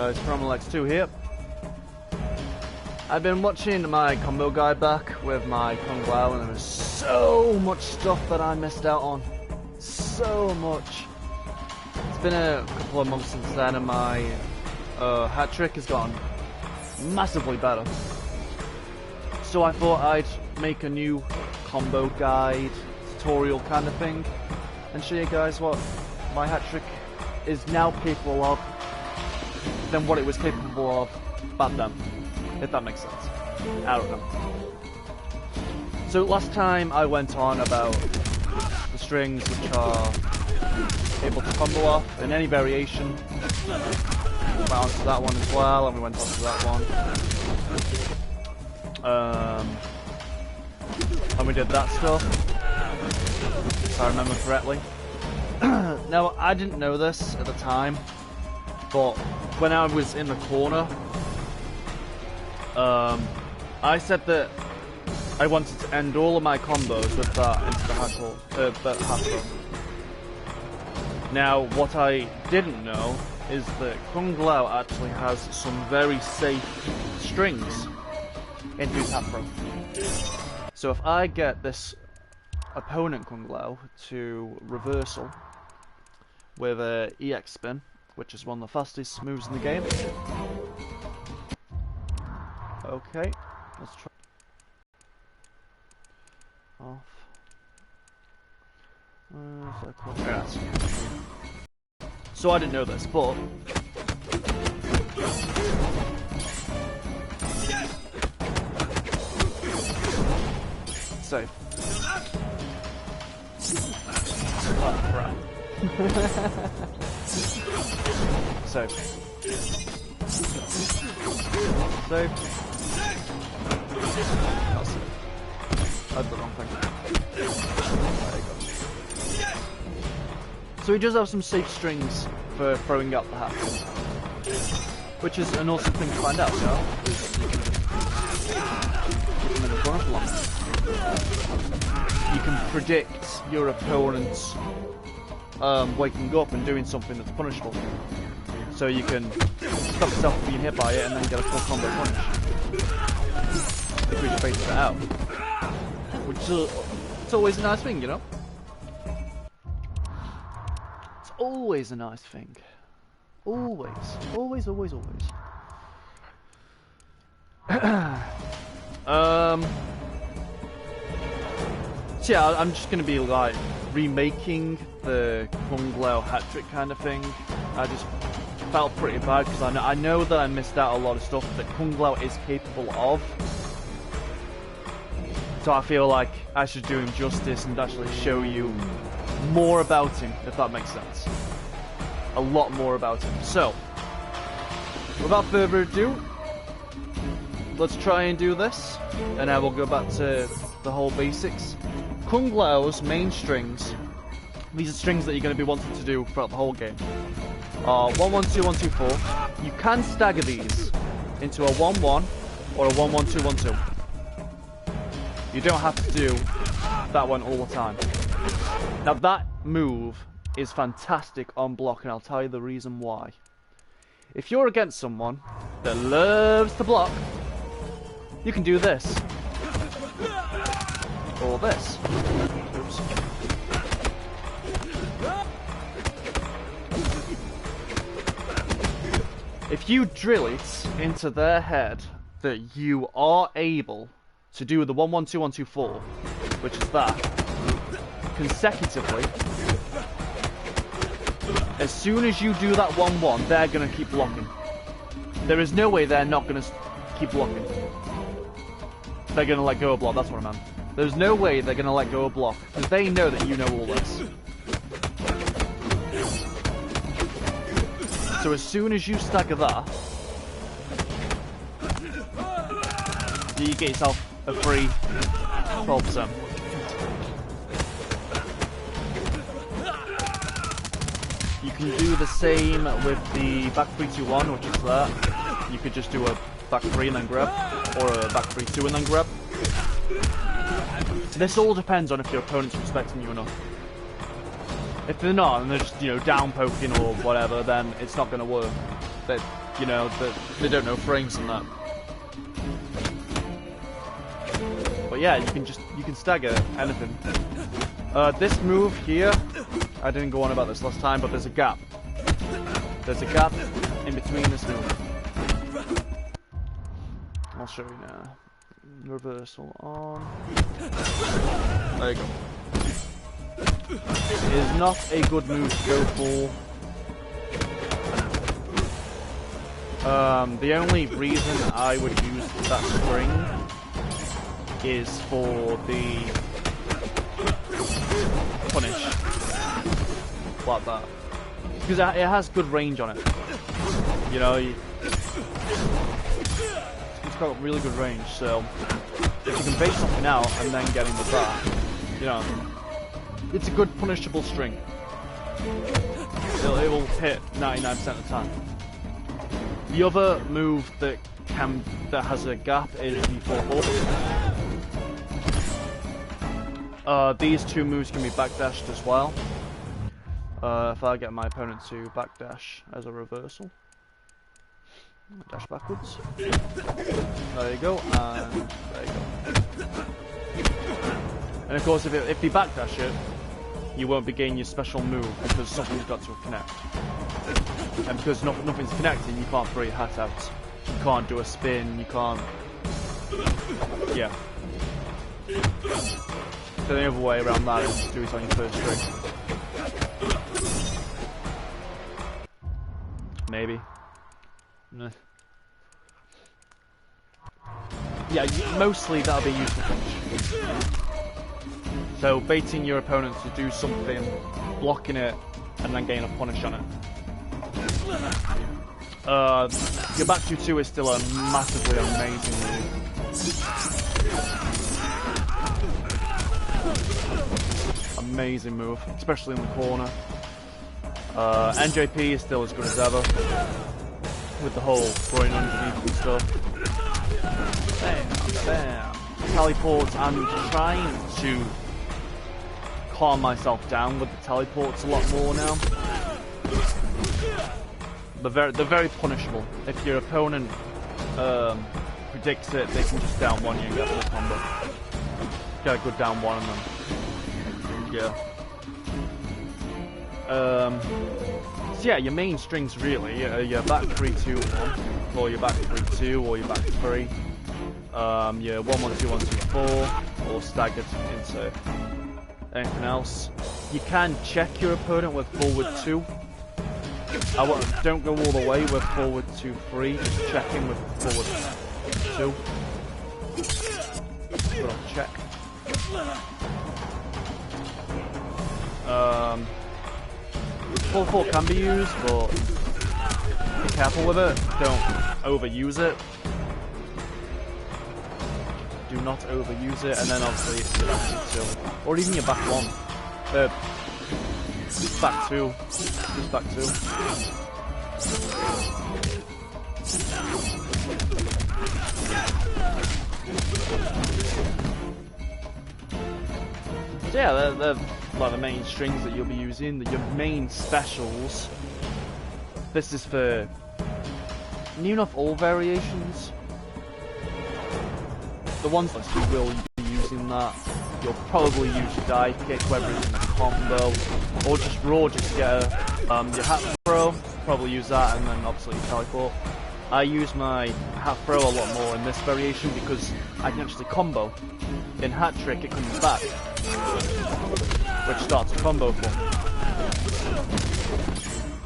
It's from X2 here. I've been watching my combo guide back with my Kung Lao, and there was so much stuff that I missed out on. So much. It's been a couple of months since then, and my hat trick has gotten massively better. So I thought I'd make a new combo guide, tutorial kind of thing, and show you guys what my hat trick is now capable of than what it was capable of back then, if that makes sense. I don't know. So last time I went on about the strings which are able to combo off in any variation. We went on to that one as well, and we went on to that one. And we did that stuff, if I remember correctly. Now, I didn't know this at the time, but when I was in the corner, I said that I wanted to end all of my combos with that into the hat. Now, what I didn't know is that Kung Lao actually has some very safe strings into his hat throw. So if I get this opponent Kung Lao to reversal with a EX spin, which is one of the fastest moves in the game. Okay, let's try. Off. So I didn't know this, but safe. Oh crap. Safe. Safe. That's it. I did the wrong thing. There you go. So he does have some safe strings for throwing out the hat, which is an awesome thing to find out, you know? You can predict your opponent's waking up and doing something that's punishable. So you can stop yourself from being hit by it and then get a full combo punish. If we just base it out. Which is it's always a nice thing, you know? It's always a nice thing. Always. Always, always, always. So yeah, I'm just gonna be like remaking the Kung Lao hat trick kind of thing. I just felt pretty bad because I know that I missed out a lot of stuff that Kung Lao is capable of. So I feel like I should do him justice and actually show you more about him, if that makes sense. A lot more about him. So, without further ado, let's try and do this, and I will go back to the whole basics. Kung Lao's main strings, these are strings that you're going to be wanting to do throughout the whole game, are 1-1-2, 1-2, 4. You can stagger these into a 1-1 or a 1-1-2, 1-2. You don't have to do that one all the time. Now that move is fantastic on block, and I'll tell you the reason why. If you're against someone that loves to block, you can do this. Or this. Oops. If you drill it into their head that you are able to do the 1-1-2, 1-2, 4, which is that, consecutively, as soon as you do that 1-1, they're going to keep blocking. There is no way they're not going to keep blocking. They're going to let go of block, that's what I meant. There's no way they're going to let go of block, because they know that you know all this. So as soon as you stagger that, you get yourself a free 12%. You can do the same with the back 3-2-1, which is that. You could just do a back 3 and then grab, or a back 3-2 and then grab. This all depends on if your opponent's respecting you enough. If they're not, and they're just, you know, down poking or whatever, then it's not going to work. you know, that they don't know frames and that. But yeah, you can stagger anything. This move here, I didn't go on about this last time, but there's a gap. There's a gap in between this move. I'll show you now. Reversal on. There you go. It is not a good move to go for. The only reason I would use that spring is for the punish. Like that. Because it has good range on it. You know, it's got really good range, so if you can bait something out and then get in with that, you know, it's a good punishable string. It will hit 99% of the time. The other move that has a gap is the 4-4. These two moves can be backdashed as well. If I get my opponent to backdash as a reversal. Dash backwards. There you go, and there you go. And of course, if you backdash it, you won't be getting your special move because something's got to connect. And because nothing's connecting, you can't throw your hat out. You can't do a spin, you can't... Yeah. So the other way around that is to do it on your first string. Maybe. Nah. Yeah, mostly that'll be useful punch. So baiting your opponent to do something, blocking it, and then getting a punish on it. Your back 2-2 is still a massively amazing move. Amazing move, especially in the corner. NJP is still as good as ever, with the whole throwing underneath and stuff. Bam, bam. Teleports, I'm trying to calm myself down with the teleports a lot more now. They're very punishable. If your opponent predicts it, they can just down one you and get the combo. Get a good down one and then yeah. So yeah, your main strings really your back 3-2-1, or your back 3-2, or your back 3. Your 1-1-2, 1-2-4, or staggered into anything else. You can check your opponent with forward 2. Don't go all the way with forward 2-3. Just check in with forward 2. Put on check. 4-4 can be used, but be careful with it. Don't overuse it. Do not overuse it, and then obviously it's your back 2, or even your back 1. Back 2. Just back 2. So yeah, they're like the main strings that you'll be using, your main specials. This is for near enough all variations. The ones that you will be using that, you'll probably use your dive kick, whether it's in a combo, or just raw, just get your hat throw, probably use that, and then obviously your teleport. I use my hat throw a lot more in this variation because I can actually combo. In hat trick it comes back, which starts a combo for me.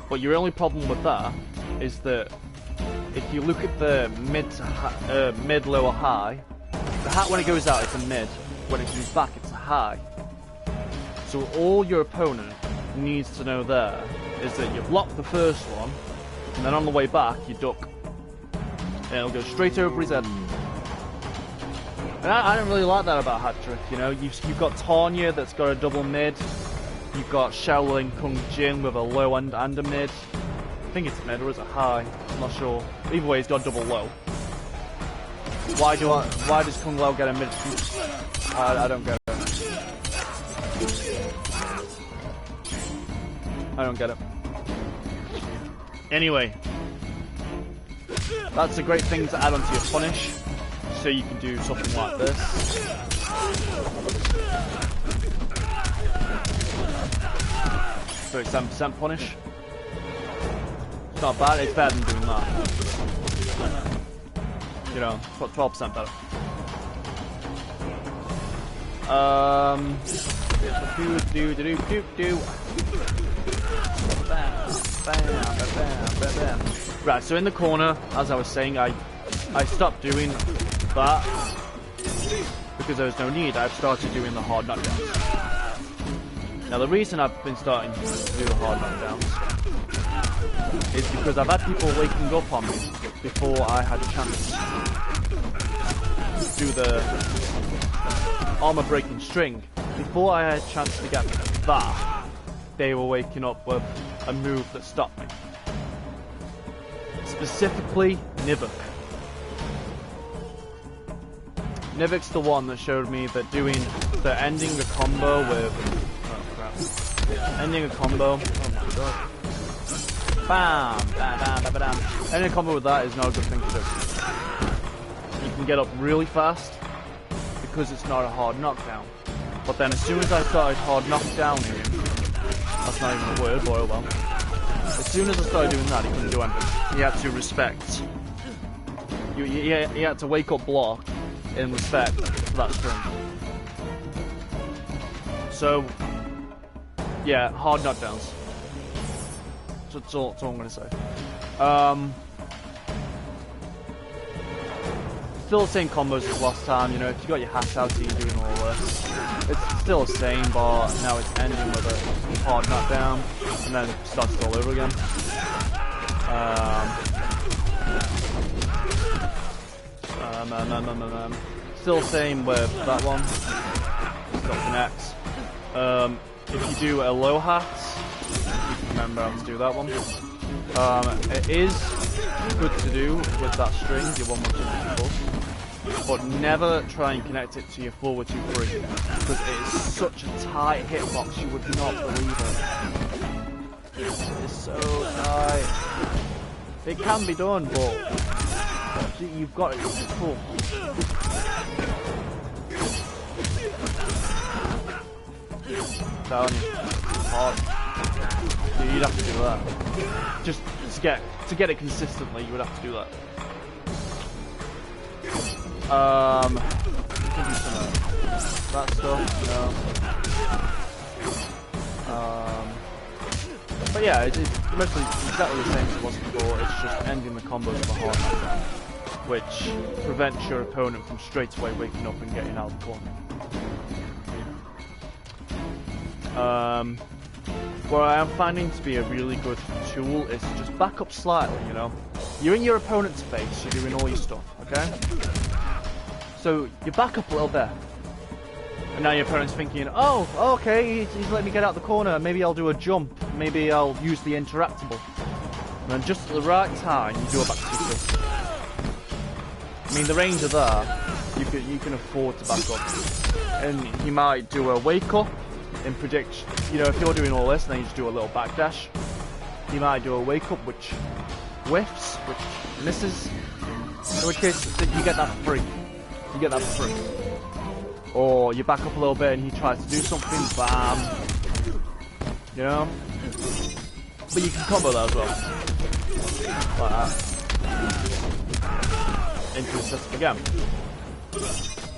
But your only problem with that is that if you look at the mid, lower, high, the hat when it goes out it's a mid, when it comes back it's a high. So all your opponent needs to know there is that you block the first one, and then on the way back you duck. And it'll go straight over his head. And I don't really like that about hat trick, you know. You've got Tanya that's got a double mid. You've got Shaolin Kung Jin with a low and a mid. I think it's mid or is it high? I'm not sure. Either way, he's got double low. Why does Kung Lao get a mid? I don't get it. I don't get it. Anyway, That's a great thing to add onto your punish, so you can do something like this. 37% punish. It's not bad, it's better than doing that. You know, 12% better. Right, so in the corner, as I was saying, I stopped doing that because there was no need. I've started doing the hard knockdowns. Now the reason I've been starting to do the hard knockdowns is because I've had people waking up on me before I had a chance to do the armor breaking string. Before I had a chance to get that, they were waking up with a move that stopped me. Specifically, Nivik. Nivik's the one that showed me that ending a combo with... oh crap. Ending a combo... oh my god. Bam! Bam, bam, bam, bam. Ending a combo with that is not a good thing to do. You can get up really fast because it's not a hard knockdown. But then as soon as I started hard knockdowning him, that's not even a word, but oh well. As soon as I started doing that, he couldn't do anything. He had to respect. He had to wake up block in respect for that string. So, yeah, hard knockdowns. That's all I'm going to say. Still the same combos as last time, you know, if you got your hat out, you're doing all this. It's still the same, but now it's ending with a hard knockdown, and then it starts all over again. Still the same with that one. Still connects. If you do a low hat, you can remember how to do that one. It is good to do with that string, your 1 1 2 3 4, but never try and connect it to your forward 2 3 because it is such a tight hitbox, you would not believe it. It is so tight. It can be done, but you've got it. It's cool. I'm telling you, it's hard. You'd have to do that. Just to get it consistently, you would have to do that. That stuff, but yeah, it's mostly exactly the same as it was before. It's just ending the combos with a hard knockdown, which prevents your opponent from straight away waking up and getting out of the corner. What I am finding to be a really good tool is to just back up slightly, you know. You're in your opponent's face, you're doing all your stuff, okay? So you back up a little bit. And now your opponent's thinking, oh, okay, he's letting me get out the corner, maybe I'll do a jump, maybe I'll use the interactable. And then just at the right time, you do a back two. I mean, the range of there, you can afford to back up. And you might do a wake up in prediction. You know, if you're doing all this and then you just do a little backdash, you might do a wake up which whiffs, which misses, in which case you get that for free. You get that for free. Or you back up a little bit and he tries to do something, bam. You know? But you can combo that as well. Like that. Into the setup again.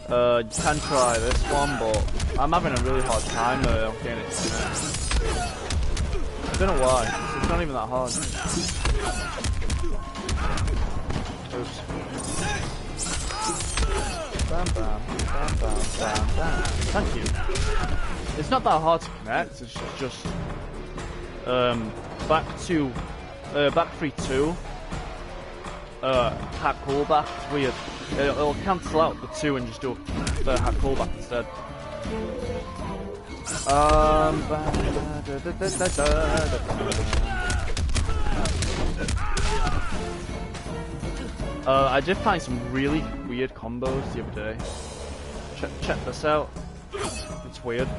You can try this one, but I'm having a really hard time getting it to connect. I don't know why, it's not even that hard. Oops. Bam, bam, bam, bam, bam, bam. Thank you. It's not that hard to connect, it's just back 3-2, hack callback, it's weird. It'll cancel out the 2 and just do the hack callback instead. I did find some really weird combos the other day. Check this out. It's weird.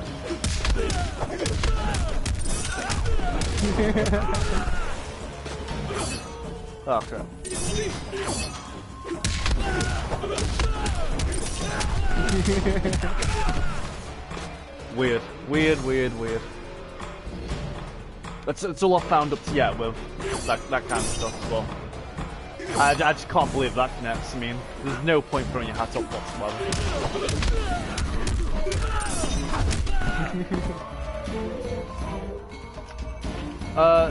Oh crap. Weird. That's all I've found up to yet with that kind of stuff as well. I just can't believe that connects. I mean, there's no point throwing your hat up whatsoever.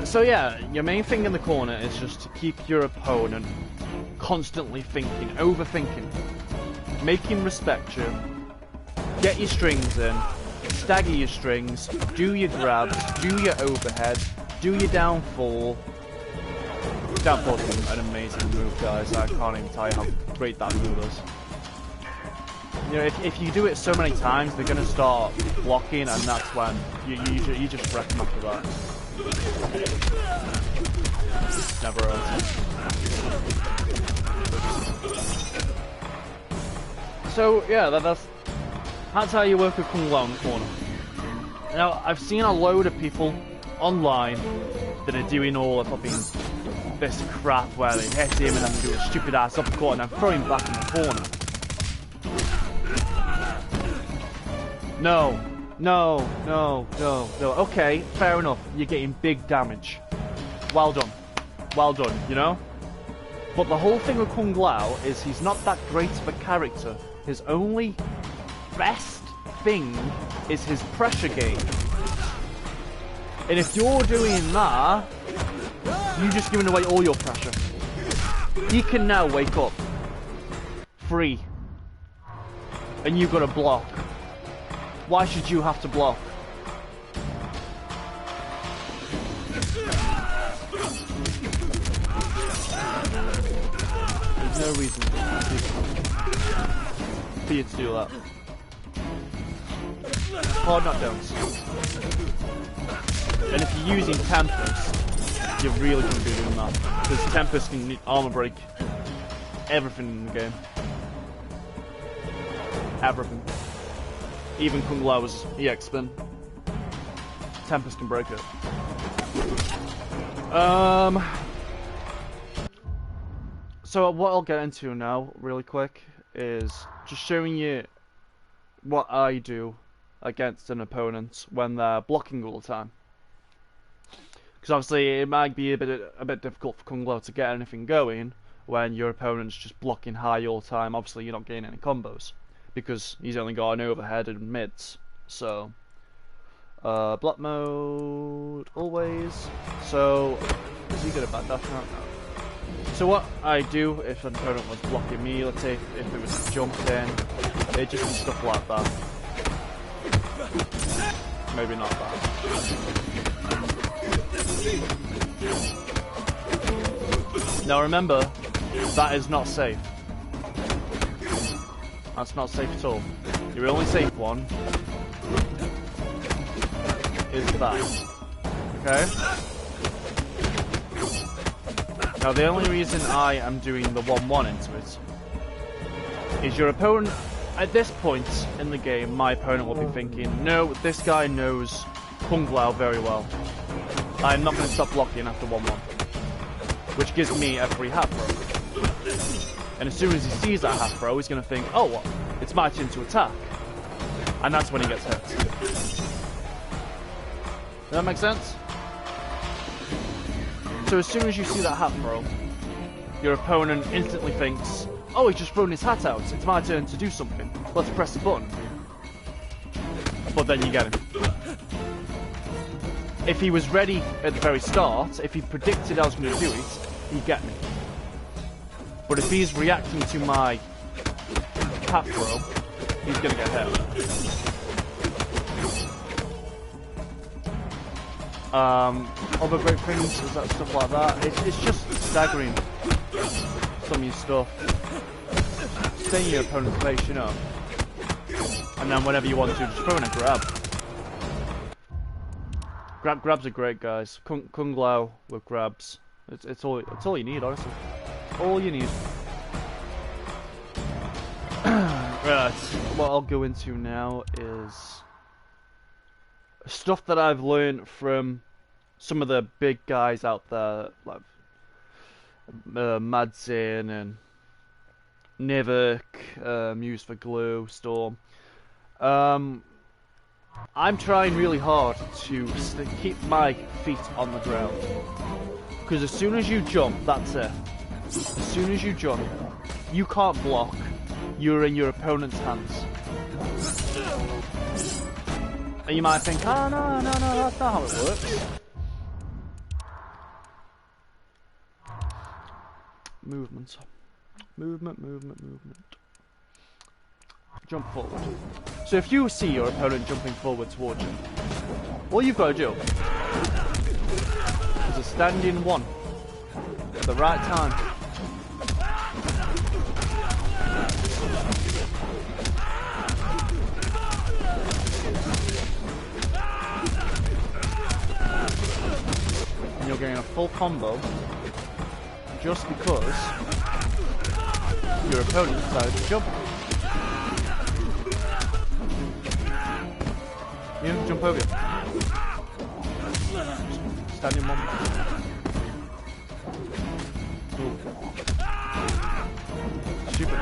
So yeah, your main thing in the corner is just to keep your opponent constantly thinking, overthinking. Make him respect you, get your strings in, stagger your strings, do your grabs, do your overhead, do your downfall. Downfall's an amazing move, guys. I can't even tell you how great that move is. You know, if you do it so many times, they're going to start blocking, and that's when you just wreck them after that. Never else. So yeah, that's how you work with Kung Lao in the corner. Now, I've seen a load of people online that are doing all the fucking this crap where they hit him and then do a stupid ass uppercut and then throw him back in the corner. No. Okay, fair enough. You're getting big damage. Well done, you know? But the whole thing with Kung Lao is he's not that great of a character. His only best thing is his pressure game. And if you're doing that, you're just giving away all your pressure. He can now wake up free. And you've got to block. Why should you have to block? There's no reason for you to do that. Hard knockdowns. And if you're using Tempest, you really shouldn't be doing that. Because Tempest can armor break everything in the game. Everything. Even Kung Lao's EX spin. Tempest can break it. So what I'll get into now, really quick, is just showing you what I do against an opponent when they're blocking all the time. Because obviously it might be a bit difficult for Kung Lao to get anything going when your opponent's just blocking high all the time. Obviously you're not getting any combos because he's only got an overhead and mids. So block mode always. So is he gonna backdash now? No. So what I do if an opponent was blocking me, let's say if it was jumped in, it'd just be stuff like that. Maybe not that. Now remember, that is not safe. That's not safe at all. Your only safe one is that. Okay? Now the only reason I am doing the 1-1 into it is your opponent, at this point in the game, my opponent will be thinking, no, this guy knows Kung Lao very well. I'm not going to stop blocking after 1-1. Which gives me a free hat throw. And as soon as he sees that hat throw, he's going to think, oh, well, it's my turn to attack. And that's when he gets hurt. Does that make sense? So as soon as you see that hat throw, your opponent instantly thinks, oh, he's just thrown his hat out, it's my turn to do something. Let's press the button. But then you get him. If he was ready at the very start, if he predicted I was going to do it, he'd get me. But if he's reacting to my hat throw, he's going to get hit. Other great things is that stuff like that. It's just staggering some of your stuff. Stay in your opponent's face, you know. And then whenever you want to, just throw in a grab. Grabs are great, guys. Kung Lao with grabs. It's all you need, honestly. All you need. Right. What I'll go into now is stuff that I've learned from some of the big guys out there. Like, Madzin and Nivik, used for glue, Storm. I'm trying really hard to keep my feet on the ground. Because as soon as you jump, that's it. As soon as you jump, you can't block. You're in your opponent's hands. And you might think, oh no, that's not how it works. Movement. Movement. Jump forward. So if you see your opponent jumping forward towards you, all you've got to do is a stand-in one at the right time. And you're getting a full combo just because your opponent decided to jump. You jump over you. Stand in one. Ooh. Stupid.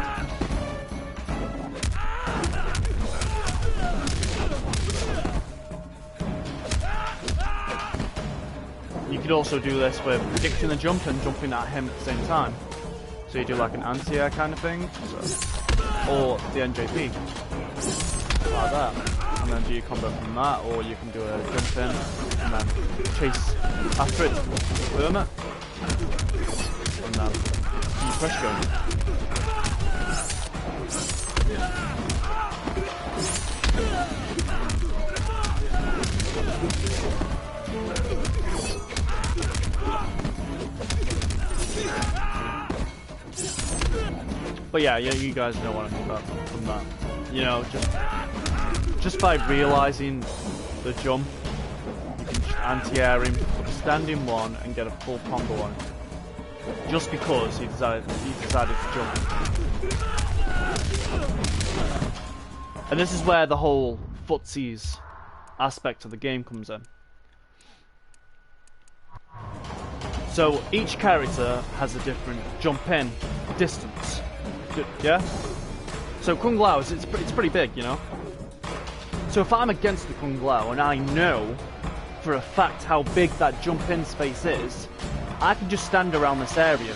You could also do this with predicting the jump and jumping at him at the same time. So you do like an anti-air kind of thing, or the NJP, like that. And then do your combo from that, or you can do a jump in and then chase after it, firm it, and then do your press gun. But yeah, you guys know what I mean about from that. You know, just by realising the jump, you can just anti-air him, stand in one, and get a full combo on him. Just because he decided to jump. And this is where the whole Footsies aspect of the game comes in. So each character has a different jump in distance. Yeah? So Kung Lao, it's pretty big, you know? So if I'm against the Kung Lao and I know for a fact how big that jump in space is, I can just stand around this area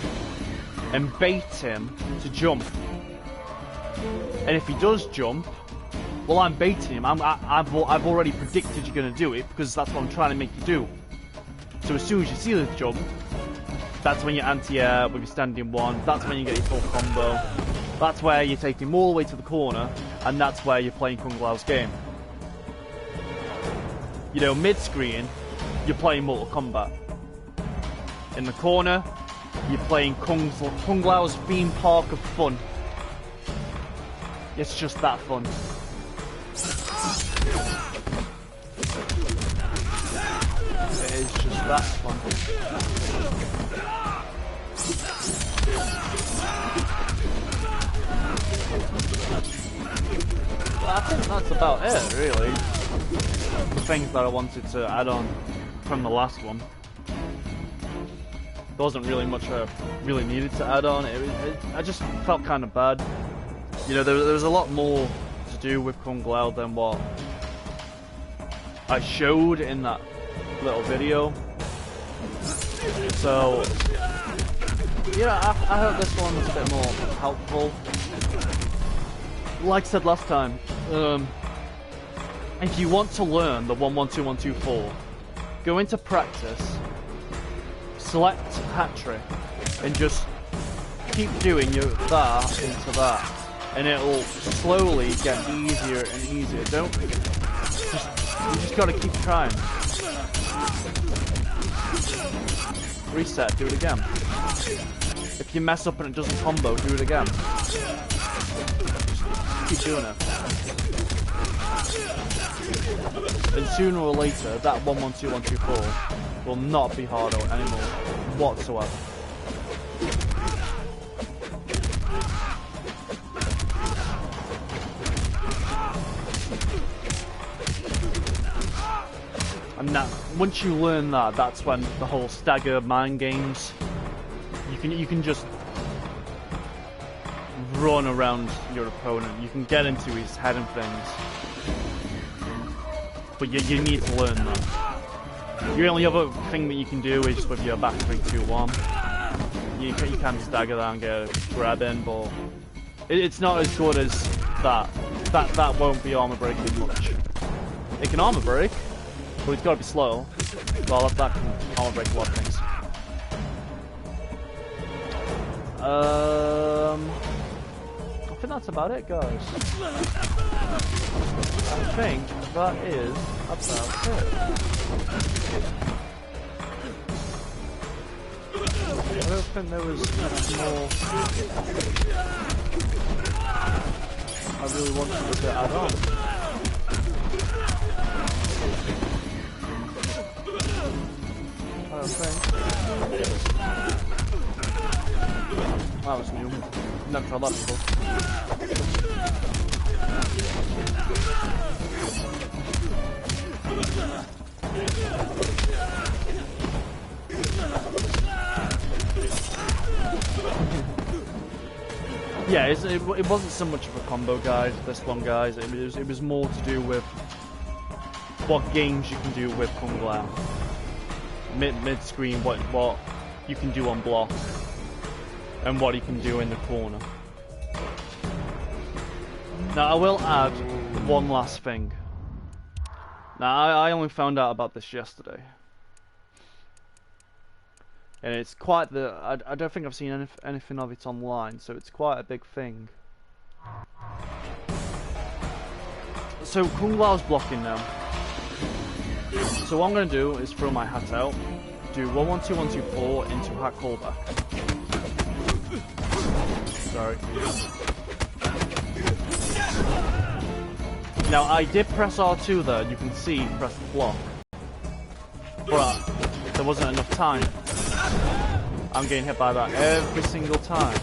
and bait him to jump. And if he does jump, well, I'm baiting him. I've already predicted you're going to do it because that's what I'm trying to make you do. So as soon as you see the jump, that's when you anti-air with your standing one, that's when you get your full combo, that's where you take him all the way to the corner, and that's where you're playing Kung Lao's game. You know, mid-screen, you're playing Mortal Kombat. In the corner, you're playing Kung Lao's theme park of fun. It's just that fun. It is just that fun. Well, I think that's about it, really. The things that I wanted to add on from the last one. There wasn't really much I really needed to add on. I just felt kind of bad. You know, there was a lot more to do with Kung Lao than what I showed in that little video. So, yeah, I hope this one's a bit more helpful. Like I said last time, if you want to learn the 1-1-2-1-2-4, go into practice, select hat trick, and just keep doing your that into that, and it'll slowly get easier and easier. You just gotta keep trying. Reset, do it again. If you mess up and it doesn't combo, do it again. Just keep doing it. And sooner or later, that 1-1-2-1-2-4 will not be hard anymore whatsoever. And that, once you learn that, that's when the whole stagger mind games, You can just run around your opponent. You can get into his head and things, but you need to learn that. The only other thing that you can do is with your back 3-2-1. You can just dagger that and get a grab in, but it's not as good as that. That won't be armor breaking much. It can armor break, but it's got to be slow. Well, that can armor break a lot of things. I think that's about it, guys. I think that is about it. I don't think there was much more I really wanted to add on. I don't think. That was new. Never tried that before. Yeah, it wasn't so much of a combo guide, this one, guys. It was more to do with what games you can do with Kung Lao. Mid-screen, what you can do on block, and what you can do in the corner. Now, I will add one last thing. Now, I only found out about this yesterday. And it's quite the... I don't think I've seen anything of it online, so it's quite a big thing. So, Kung Lao's blocking now. So what I'm going to do is throw my hat out, do 1-1-2-1-2-4 into hat callback. Sorry. Now, I did press R2 there, you can see press the block. But there wasn't enough time. I'm getting hit by that every single time.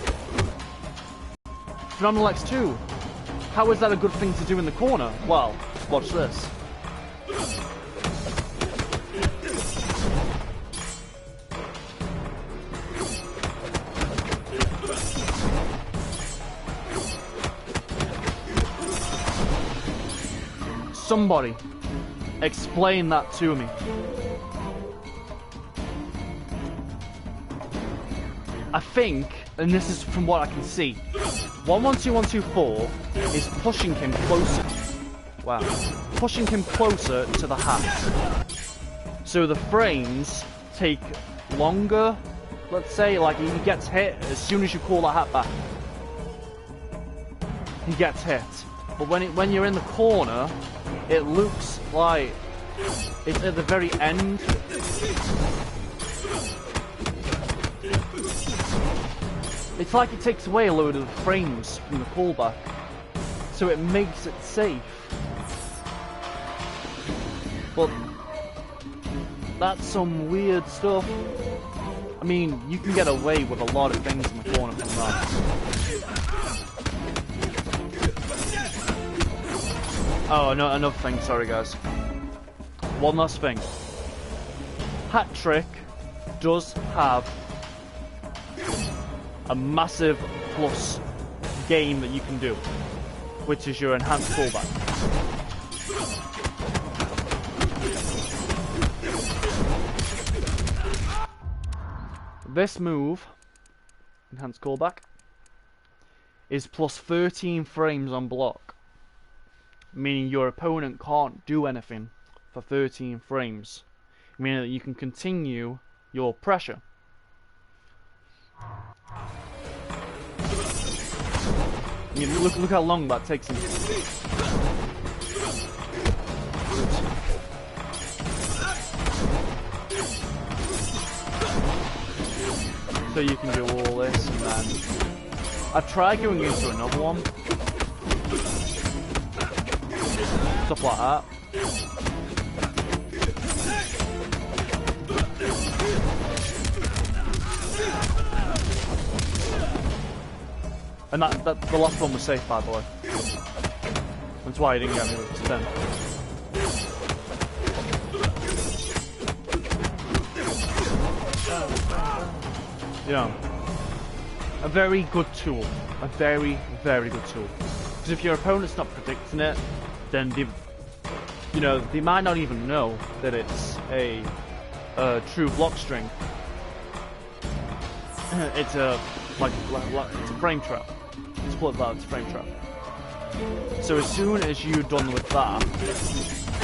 Phenomenal X2. How is that a good thing to do in the corner? Well, watch this. Somebody explain that to me. I think, and this is from what I can see, 1-1-2-1-2-4 is pushing him closer. Wow. Pushing him closer to the hat. So the frames take longer. Let's say, like, he gets hit as soon as you call that hat back. He gets hit. But when you're in the corner, it looks like it's at the very end. It's like it takes away a load of frames from the callback, so it makes it safe. But that's some weird stuff. I mean, you can get away with a lot of things in the corner from that. Oh, no, another thing, sorry guys. One last thing. Hat Trick does have a massive plus game that you can do, which is your enhanced callback. This move, enhanced callback, is plus 13 frames on block, meaning your opponent can't do anything for 13 frames, meaning that you can continue your pressure. I mean, look how long that takes him. So you can do all this, and then I tried going into another one, stuff like that. And the last one was safe, by the way. That's why he didn't get me with his 10. Yeah. a very good tool. A very, very good tool. Because if your opponent's not predicting it, then they might not even know that it's a true block string. It's a it's a frame trap. Let's call it that. It's a frame trap. So as soon as you're done with that,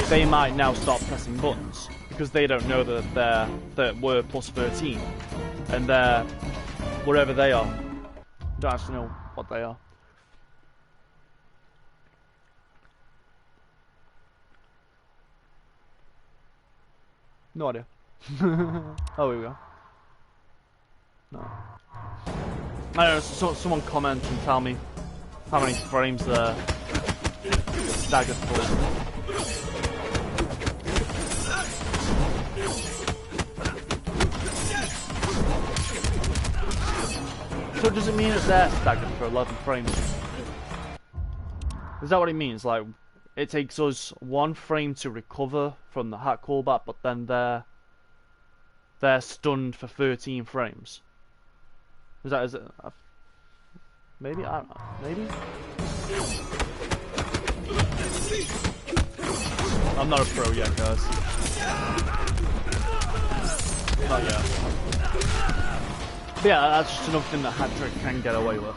they might now start pressing buttons because they don't know that we're plus 13 and they're wherever they are. Don't actually know what they are. No idea. Oh, here we go. No. I don't know, someone comment and tell me how many frames they're staggered for. So does it mean that they're staggered for 11 frames? Is that what it means? Like, it takes us 1 frame to recover from the hat callback, but then they're stunned for 13 frames. Is it? Maybe? I don't know. Maybe? I'm not a pro yet, guys. Not yet. But yeah, that's just another thing that Hat Trick can get away with.